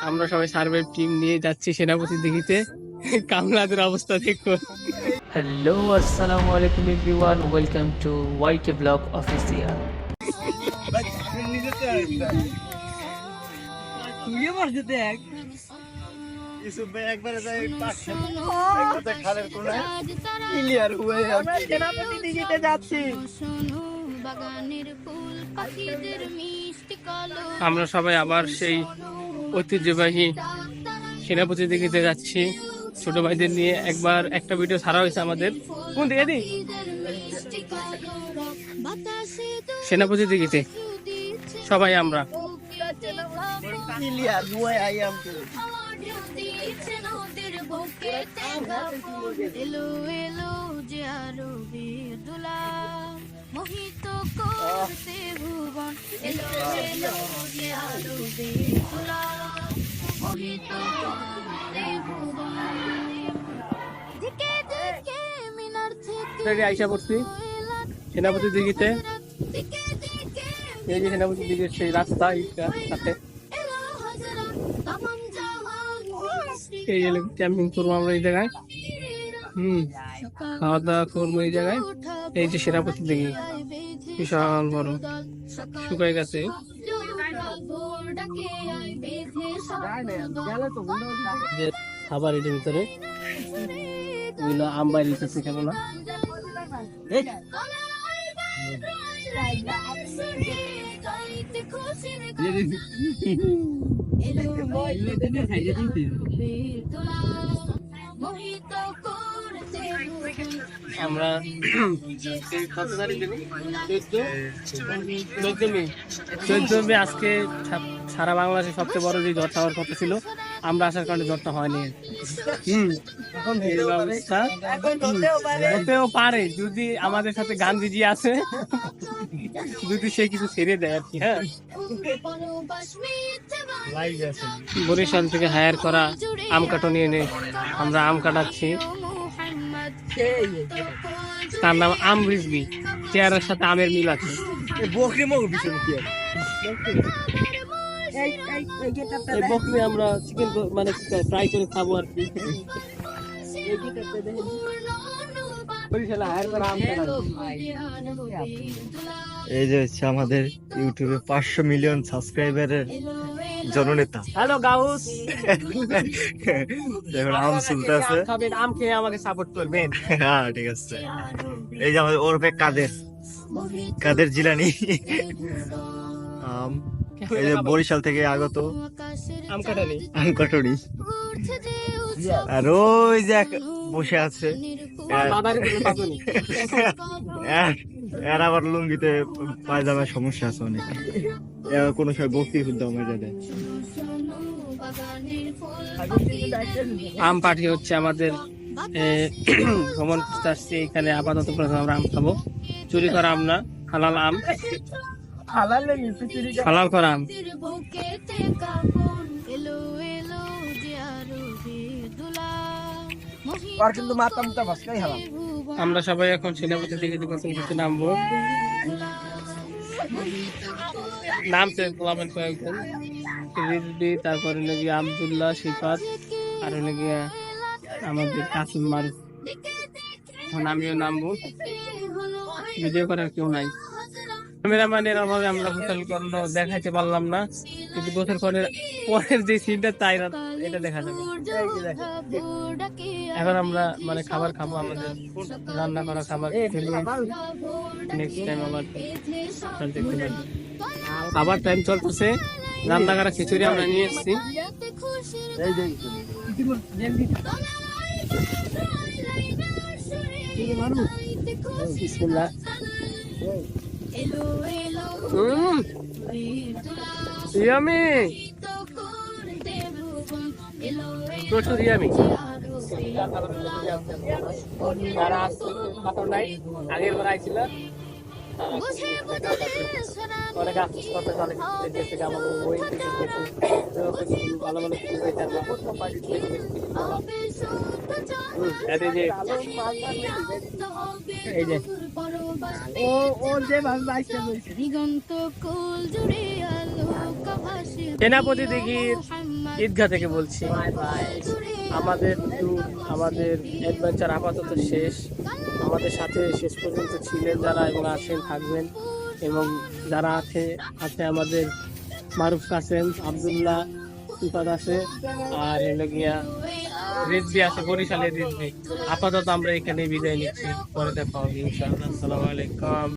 আমরা সবাই survive team নিয়ে যাচ্ছি সেনাপতি দিঘিতে। কামলাদের অবস্থা দেখো। হ্যালো, আসসালামু আলাইকুম everyone, welcome to YK blog official. আমরা সবাই আবার সেই ঐতিহ্যবাহী সেনাপতি দিঘিতে যাচ্ছি ছোট ভাইদের নিয়ে। একবার একটা ভিডিও ছাড়া হয়েছে আমাদের কোন দিকে দি সেনাপতি দিঘিতে সবাই আমরা। মোহিত করতে ভুবন এলো এলো যে আলো বেতুলা মোহিত করতে ভুবন দিকে দিকে মিনার থেকে আইসা পড়ছি সেনাপতি দিঘিতে। এই যে সেনাপতি দিঘির সেই রাস্তা এইটা সাথে এই যে ক্যাম্পিং করবো আমরা এই জায়গায়। খাওয়া দাওয়া করবো এই জায়গায়। এই যে সেনাপতি দিঘি বিশাল বড়, শুকাই গেছে। খাবার এটার ভিতরে আম বাইরে দিতেছে কেন না। আমরা কত তারিখ দেবো? 14 মে। আজকে সারা বাংলাদেশে সবচেয়ে বড় যে ঝড়টা হওয়ার কথা ছিল, আমরা আসার কারণে ঝড়টা হয়নি। হতেও পারে যদি আমাদের সাথে গান্ধীজি আছে, যদি সে কিছু ছেড়ে দেয় আর কি। হ্যাঁ, বরিশাল থেকে হায়ার করা আম কাটনি এনে আমরা আম কাটাচ্ছি। তার নাম আম রিজবি, চেয়ারের সাথে আমের মিল আছে। বকরি আমরা চিকেন মানে ফ্রাই করে খাবো আর কি। এই যে হচ্ছে আমাদের ইউটিউবে 500 মিলিয়ন সাবস্ক্রাইবারের জননেতা। হ্যালো গাউস, দেখুন আম চলতে আছে। আম খেয়ে আমাকে সাপোর্ট করবেন। হ্যাঁ ঠিক আছে। এই যে আমাদের ওরফে কাদের জিলানি আম, এই যে বরিশাল থেকে আগত আম কাটানি আর ওই যে বসে আছে এর আবার লুঙ্গিতে পায়জামার সমস্যা আছে অনেক। কোনো সময় বক্তি শুদ্ধ আমার যাদের আম পাঠিয়ে হচ্ছে আমাদের ভ্রমণ আসছে এখানে। আপাতত প্রথমে আমরা আম খাবো, চুরি করা আম না, হালাল আম, হালাল করা আম। আমরা সবাই এখন সেনাপতি দিকে নামবো। নামতে কয়েকজন, তারপরে লেগে আব্দুল্লাহ, সিফাত, আর লেগে আমাদের কাসিম মারুফ। এখন আমিও নামবো, ভিডিও করার কেউ নাই। ক্যামেরাম্যানের অভাবে আমরা গোসল করলো দেখাইতে পারলাম না, কিন্তু গোসল করার পরের যে সিনটা তাই এটা দেখা যাবে। এখন আমরা মানে খাবার খাবো, আমাদের রান্না করা খাবার নেক্সট টাইম আবার দেখতে পাবো। খাবার টাইম চলতেছে, রান্না করা খিচুড়ি আমরা নিয়ে এসেছি। প্রচুর ইয়ামি। আগের বার আইছিল অনেক আফসোস করতে, অনেক ভালো ভালো কিছু এই যে সেনাপতি দিঘির ঈদগাহ থেকে বলছি। আমাদের ট্যুর, আমাদের অ্যাডভেঞ্চার আপাতত শেষ। আমাদের সাথে শেষ পর্যন্ত ছিলেন যারা এবং আছেন, থাকবেন। এবং যারা আছে আমাদের মারুফ কাসেম, আব্দুল্লাহ, সিফাত আছে, আর হলো গিয়া রিজভি আছে, বরিশালের রিজভি। আপাতত আমরা এখানে বিদায় নিচ্ছি, পরে দেখা হবে ইনশাআল্লাহ। আসসালামু আলাইকুম।